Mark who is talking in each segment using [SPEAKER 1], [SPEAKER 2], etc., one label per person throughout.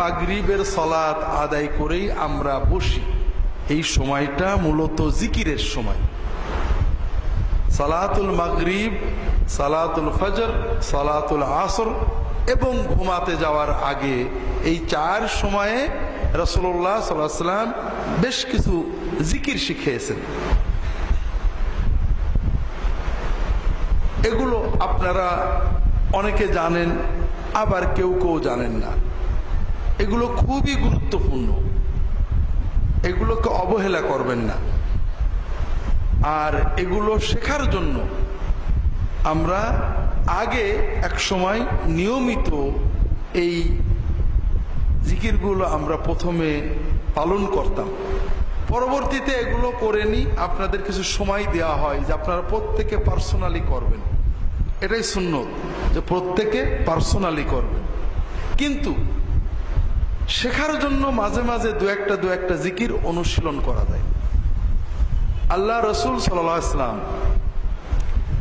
[SPEAKER 1] মাগরিবের সালাত আদায় করেই আমরা বসি। এই সময়টা মূলত জিকিরের সময়। সালাতুল মাগরিব, সালাতুল ফজর, সালাতুল আসর এবং ঘুমাতে যাওয়ার আগে এই 4 সময়ে রাসূলুল্লাহ সাল্লাল্লাহু আলাইহি ওয়াসাল্লাম বেশ কিছু জিকির শিখিয়েছেন। এগুলো আপনারা অনেকে জানেন, আবার কেউ কেউ জানেন না। এগুলো খুবই গুরুত্বপূর্ণ, এগুলোকে অবহেলা করবেন না। আর এগুলো শেখার জন্য আমরা আগে এক সময় নিয়মিত এই জিকিরগুলো আমরা প্রথমে পালন করতাম, পরবর্তীতে এগুলো করে নি। আপনাদের কিছু সময় দেওয়া হয় যে আপনারা প্রত্যেকে পার্সোনালি করবেন, এটাই সুন্নত যে প্রত্যেকে পার্সোনালি করবেন। কিন্তু শেখার জন্য মাঝে মাঝে দু একটা জিকির অনুশীলন করা যায়। আল্লাহ রসুল সাল্লাল্লাহু আলাইহি ওয়াসাল্লাম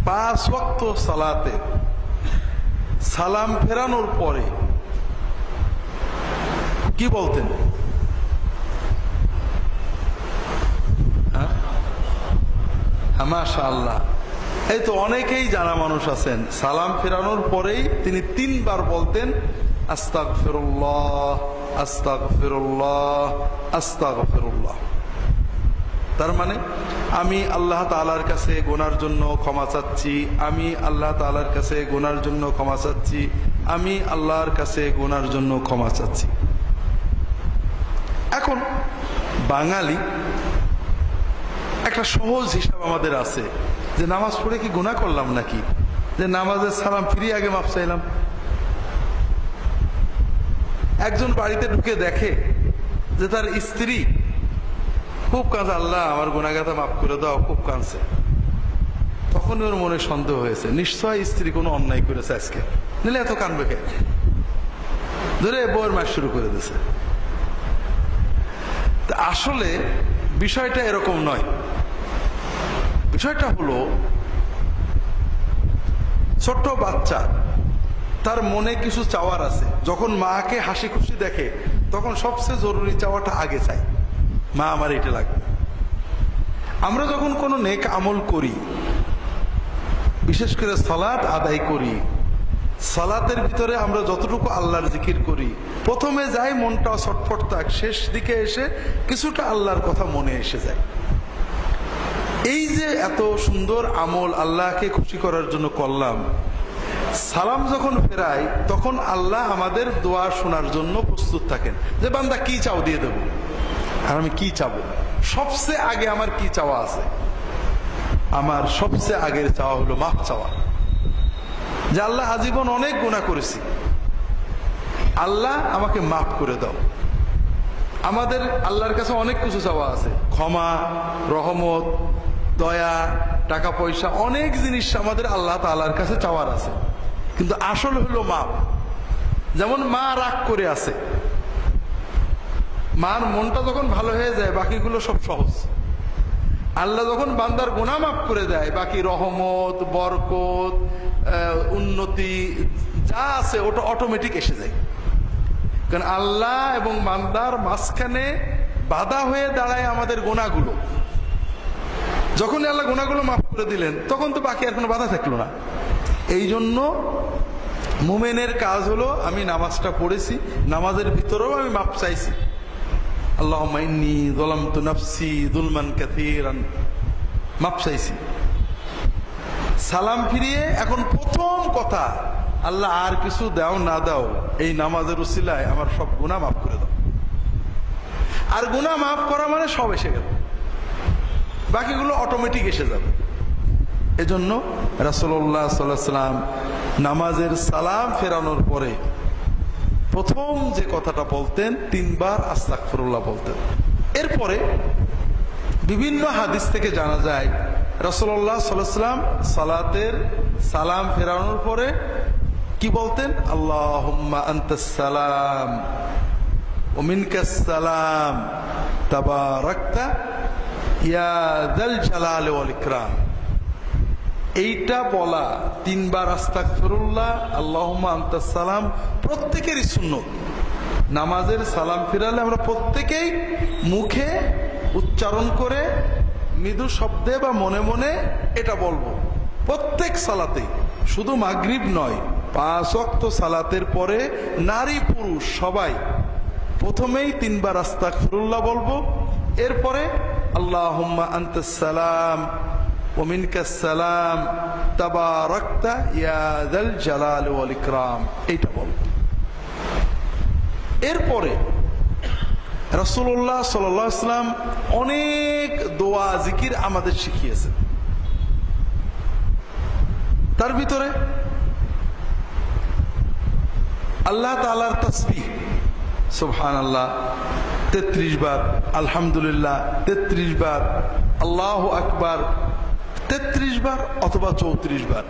[SPEAKER 1] 5 ওয়াক্ত সালাতে সালাম ফেরানোর পরে কি বলতেন? মাশাআল্লাহ, এই তো অনেকেই জানা মানুষ আছেন। সালাম ফেরানোর পরেই তিনি 3 বার বলতেন আস্তাগফিরুল্লাহ, আস্তাগফিরুল্লাহ, আস্তাগফিরুল্লাহ। তার মানে আমি আল্লাহ তাআলার কাছে গুনার জন্য ক্ষমা চাচ্ছি, আমি আল্লাহ তাআলার কাছে গুনার জন্য ক্ষমা চাচ্ছি, আমি আল্লাহর কাছে গুনার জন্য ক্ষমা চাচ্ছি। এখন বাঙালি একটা সহজ হিসাব আমাদের আছে যে নামাজ পড়ে কি গুনাহ করলাম নাকি, যে নামাজের সালাম ফিরিয়ে আগে মাফ চাইলাম। একজন বাড়িতে ঢুকে দেখে যে তার স্ত্রী খুব কাঁদে, আল্লাহ আমার গুনাহগাতা মাফ করে দাও, খুব কাঁদছে। তখন ওর মনে সন্দেহ হয়েছে, নিশ্চয় স্ত্রী কোনো অন্যায় করেছে আজকে, নিলে এত কাঁদবে কে, ধরে বউয়ের মাস শুরু করে দিয়েছে। আসলে বিষয়টা এরকম নয়। বিষয়টা হলো ছোট্ট বাচ্চা, তার মনে কিছু চাওয়ার আছে। যখন মাকে হাসি খুশি দেখে তখন সবচেয়ে জরুরি চাওয়াটা আগে চাই, মা আমার এটা লাগবে। আমরা যখন কোনো নেক আমল করি, বিশেষ করে সালাত আদায় করি, সালাতের ভিতরে আমরা যতটুকু আল্লাহর জিকির করি, প্রথমে যাই মনটা ছটফট থাক, শেষ দিকে এসে কিছুটা আল্লাহর কথা মনে এসে যায়। এই যে এত সুন্দর আমল আল্লাহকে খুশি করার জন্য করলাম, সালাম যখন ফেরাই তখন আল্লাহ আমাদের দোয়া শোনার জন্য প্রস্তুত থাকেন যে বান্দা কি চাও দিয়ে দেব। আর আমি কি চাবো? সবচেয়ে আগে আমার কি চাওয়া আছে? আমার সবচেয়ে আগের চাওয়া হলো মাফ চাওয়া, যে আল্লাহ আজীবন অনেক গুনাহ করেছি, আল্লাহ আমাকে মাফ করে দাও। আমাদের আল্লাহর কাছে অনেক কিছু চাওয়া আছে, ক্ষমা, রহমত, দয়া, টাকা পয়সা, অনেক জিনিস আমাদের আল্লাহ তাআলার কাছে চাওয়ার আছে। কিন্তু আসল হলো মাফ। যেমন মা রাগ করে আছে, মার মনটা যখন ভালো হয়ে যায় বাকিগুলো সব সহজ। আল্লাহ যখন বান্দার গুনাহ মাফ করে দেয়, বাকি রহমত, বরকত, উন্নতি যা আছে ওটা অটোমেটিক এসে যায়। কারণ আল্লাহ এবং বান্দার মাঝখানে বাধা হয়ে দাঁড়ায় আমাদের গুনাহগুলো। যখন আল্লাহ গুনাহগুলো মাফ করে দিলেন তখন তো বাকি আর কোনো বাধা থাকলো না। এই জন্য মুমিনের কাজ হলো, আমি নামাজটা পড়েছি, নামাজের ভিতরেও আমি মাফ চাইছি, আল্লাহুম্মা ইন্নী যালামতু নাফসি যুলমান কাসীরান, মাফ চাইছি। সালাম ফিরিয়ে এখন প্রথম কথা, আল্লাহ আর কিছু দাও না দাও, এই নামাজের উসিলায় আমার সব গুনাহ মাফ করে দাও। আর গুনাহ মাফ করা মানে সব এসে গেল, বাকিগুলো অটোমেটিক এসে যাবে। এজন্য রাসূলুল্লাহ সাল্লাল্লাহু আলাইহি ওয়াসাল্লাম নামাজের সালাম ফেরানোর পরে প্রথম যে কথাটা বলতেন 3 বার আস্তাগফিরুল্লাহ বলতেন। এরপরে বিভিন্ন হাদিস থেকে জানা যায় রাসূলুল্লাহ সাল্লাল্লাহু আলাইহি ওয়াসাল্লাম সালাতের সালাম ফেরানোর পরে কি বলতেন? আল্লাহুম্মা আনতাস সালাম ওয়া মিনকাস সালাম তাবারাকতা ইয়া যাল জালালি ওয়াল ইকরাম। এইটা বলা 3 বার আস্তাগফিরুল্লাহ, আল্লাহুম্মা আনতাস সালাম প্রত্যেকেরই সুন্নত। নামাজের সালাম ফিরালে আমরা প্রত্যেকেই মুখে উচ্চারণ করে মৃদু শব্দে বা মনে মনে এটা বলবো প্রত্যেক সালাতে, শুধু মাগরিব নয়, 5 ওয়াক্ত সালাতের পরে নারী পুরুষ সবাই প্রথমেই 3 বার আস্তাগফিরুল্লাহ বলবো, এরপরে আল্লাহুম্মা আনতাস সালাম ওয়া মিনকাস সালাম তাবারাকতা ইয়া যাল জালালি ওয়াল ইকরাম, এইটা বলবো। এরপরে রাসূলুল্লাহ সাল্লাল্লাহু আলাইহি ওয়াসাল্লাম অনেক দোয়া জিকির আমাদের শিখিয়েছেন। তার ভিতরে আল্লাহ তাআলার তাসবিহ সুবহানাল্লাহ 33 বার, আলহামদুলিল্লাহ 33 বার, আল্লাহু আকবার 33 বার অথবা 34 বার।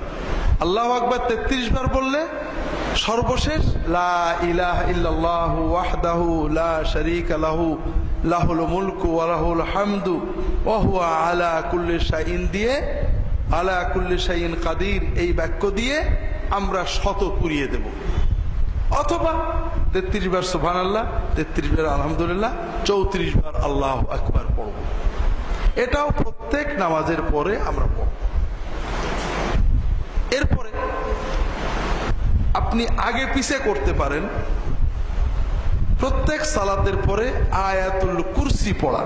[SPEAKER 1] আল্লাহু আকবার 33 বার বললে সর্বশেষ লা ইলাহা ইল্লাল্লাহু ওয়াহদাহু লা শারীকা লাহু লাহুল মুলকু ওয়া লাহুল হামদু ওয়া হুয়া আলা কুল্লি শাইইন দিয়ে আলা কুল্লি শাইইন কাদির এই বাক্য দিয়ে আমরা 100 পুরিয়ে দেব, অথবা 33 বার সুবহানাল্লাহ, 33 বার আলহামদুলিল্লাহ, 34 বার আল্লাহু আকবার পড়ব। এটাও প্রত্যেক নামাজের পরে আমরা পড়ব। এরপরে আপনি আগে পিছে করতে পারেন, প্রত্যেক সালাতের পরে আয়াতুল কুরসি পড়া।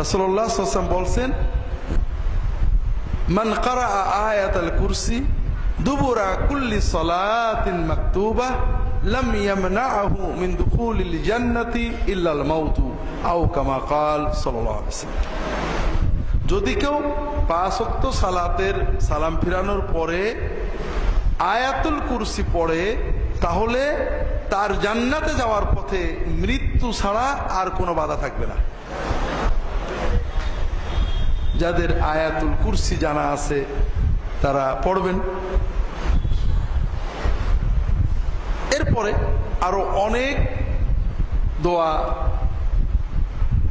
[SPEAKER 1] রাসূলুল্লাহ সাল্লাল্লাহু আলাইহি ওয়াসাল্লাম বলছেন, মান ক্বারা আয়াতুল কুরসি দুবুরা কুল্লি সালাতিন মাকতুবা লাম ইয়ামনাহু মিন দুখুলিল জান্নাতি ইল্লাল মাউতু আও কামা ক্বাল সাল্লাল্লাহু আলাইহি ওয়াসাল্লাম। যদি কেউ 5 ওয়াক্ত সালাতের সালাম ফিরানোর পরে আয়াতুল কুরসি পড়ে, তাহলে তার জান্নাতে যাওয়ার পথে মৃত্যু ছাড়া আর কোনো বাধা থাকবে না। যাদের আয়াতুল কুরসি জানা আছে তারা পড়বেন। এরপরে আরো অনেক দোয়া,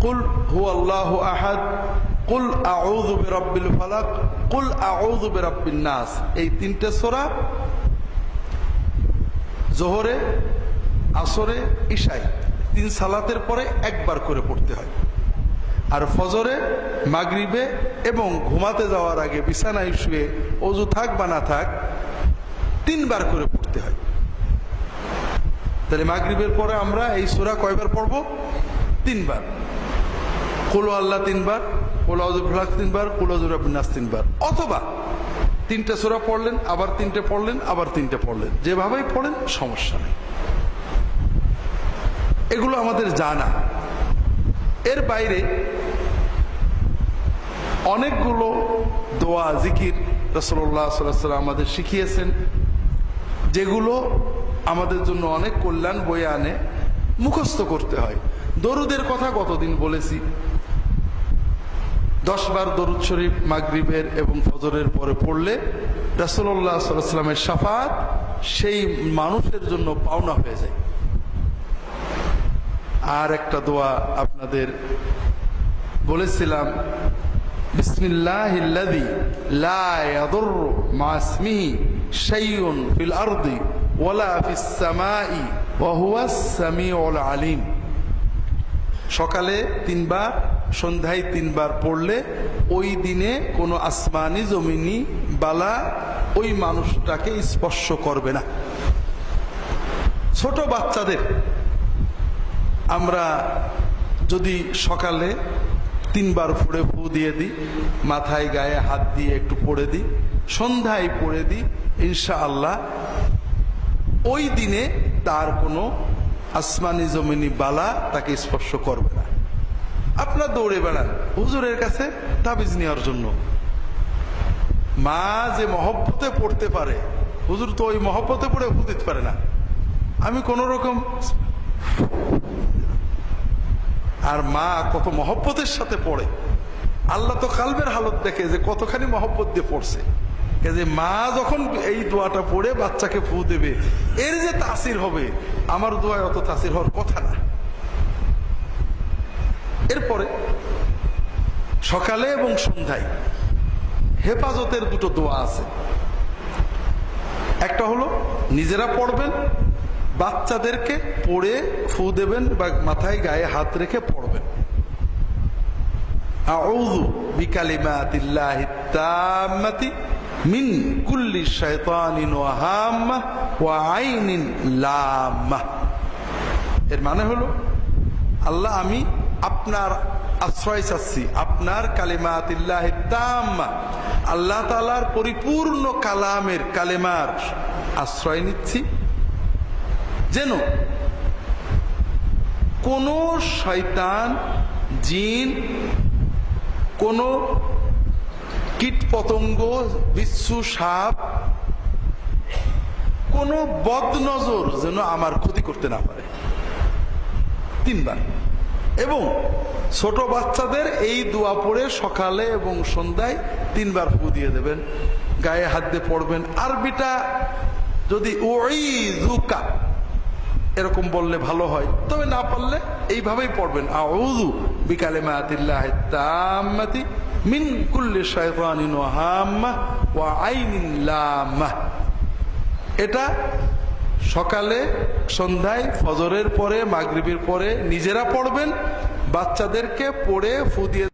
[SPEAKER 1] কুল হুয়াল্লাহু আহাদ, কুল আউযু বিরাব্বিল ফালাক, কুল আউযু বিরাব্বিন নাস, এই 3টে সূরা জোহরে, আসরে, ইশায় 3 সালাতের পরে একবার করে পড়তে হয়। আর ফজরে, মাগরিবে এবং ঘুমাতে যাওয়ার আগে বিছানায় শুয়ে ওযু থাক বা না থাক 3 বার করে পড়তে হয়। তাহলে মাগরিবের পরে আমরা এই সূরা কয়বার পড়ব? 3 বার। কুল আল্লাহ 3 বার, কুল আউযু বিল ফালাক 3 বার, কুল আউযু বিরাব্বিন নাস 3 বার, অথবা 3টে সূরা পড়লেন, আবার 3টে পড়লেন, আবার 3টে পড়লেন, যেভাবেই পড়েন সমস্যা নেই। এগুলো আমাদের জানা। এর বাইরে অনেকগুলো দোয়া জিকির রাসূলুল্লাহ সাল্লাল্লাহু আলাইহি ওয়াসাল্লাম আমাদের শিখিয়েছেন, যেগুলো আমাদের জন্য অনেক কল্যাণ বয়ে আনে, মুখস্থ করতে হয়। দরুদের কথা গতদিন বলেছি, 10 বার দরুদ শরীফ মাগরিবের এবং ফজরের পরে পড়লে রাসূলুল্লাহ সাল্লাল্লাহু আলাইহি ওয়াসাল্লামের শাফাত সেই মানুষের জন্য পাওনা হয়ে যায়। আর একটা দোয়া আপনাদের বলেছিলাম, বিসমিল্লাহিল্লাযী লা ইয়াদুররু মা ইসমিহি শাইউন ফিল আরদি ওয়ালা ফিস সামাই ওয়া হুয়াস সামিউল আলিম। সকালে 3 বার, সন্ধ্যায় 3 বার পড়লে ওই দিনে কোনো আসমানি জমিনি বালা ওই মানুষটাকে স্পর্শ করবে না। ছোট বাচ্চাদের আমরা যদি সকালে 3 বার ফুড়ে ফু দিয়ে দিই, মাথায় গায়ে হাত দিয়ে একটু পড়ে দিই, সন্ধ্যায় পড়ে দিই, ইনশাআল্লাহ ওই দিনে তার কোনো আসমানি জমিনি বালা তাকে স্পর্শ করবে না। আপনার দৌড়ে বেড়ান হুজুরের কাছে তাবিজ নেওয়ার জন্য, মা যে মহব্বতে পড়তে পারে, হুজুর তো ওই মহব্বতে পড়ে ফু দিতে পারে না। আমি কোন রকম, আর মা কত মহব্বতের সাথে পড়ে, আল্লাহ তো কালবের হালত দেখে যে কতখানি মহব্বত দিয়ে পড়ছে। যে মা যখন এই দোয়াটা পড়ে বাচ্চাকে ফু দেবে, এর যে তাসির হবে, আমার দোয়ায় অত তাসির হওয়ার কথা না। এরপরে সকালে এবং সন্ধ্যায় হেফাজতের 2টো দোয়া আছে। একটা হলো নিজেরা পড়বেন, বাচ্চাদেরকে পড়ে ফু দেবেন বা মাথায় গায়ে হাত রেখে পড়বেন। আউযু বিকালিমাতিল্লাহিত তাম্মাতি মিন কুল্লি শাইতানিন ওয়া হাম্মাহ ওয়া আইনিন লাম্মাহ। এর মানে হলো, আল্লাহ আমি আপনার আশ্রয় চাচ্ছি, আপনার কালিমাতিল্লাহিত তাম্মা, আল্লাহ তাআলার পরিপূর্ণ কালামের কালেমার আশ্রয় নিচ্ছি, যেন কোন শয়তান, জিন, কোন কীট পতঙ্গ, বিচ্ছু, সাপ, কোন বদনজর যেন আমার ক্ষতি করতে না পারে। 3 বার। এবং ছোট বাচ্চাদের এই দোয়া পড়ে সকালে এবং সন্ধ্যায় 3 বার ফু দিয়ে দেবেন, গায়ে হাত দিয়ে পড়বেন। আরবিটা যদি উইযুকা এরকম বললে ভালো হয়, তবে না পারলে এইভাবেই পড়বেন, আউযু বিকালিমাতিল্লাহিত তাম্মাতি মিন কুল্লি শাইতানিন ওয়া হাম্মাহ ওয়া আইনিন লাম্মাহ। এটা সকালে, সন্ধ্যায়, ফজরের পরে, মাগরিবের পরে নিজেরা পড়বেন, বাচ্চাদেরকে পড়ে ফু দিয়ে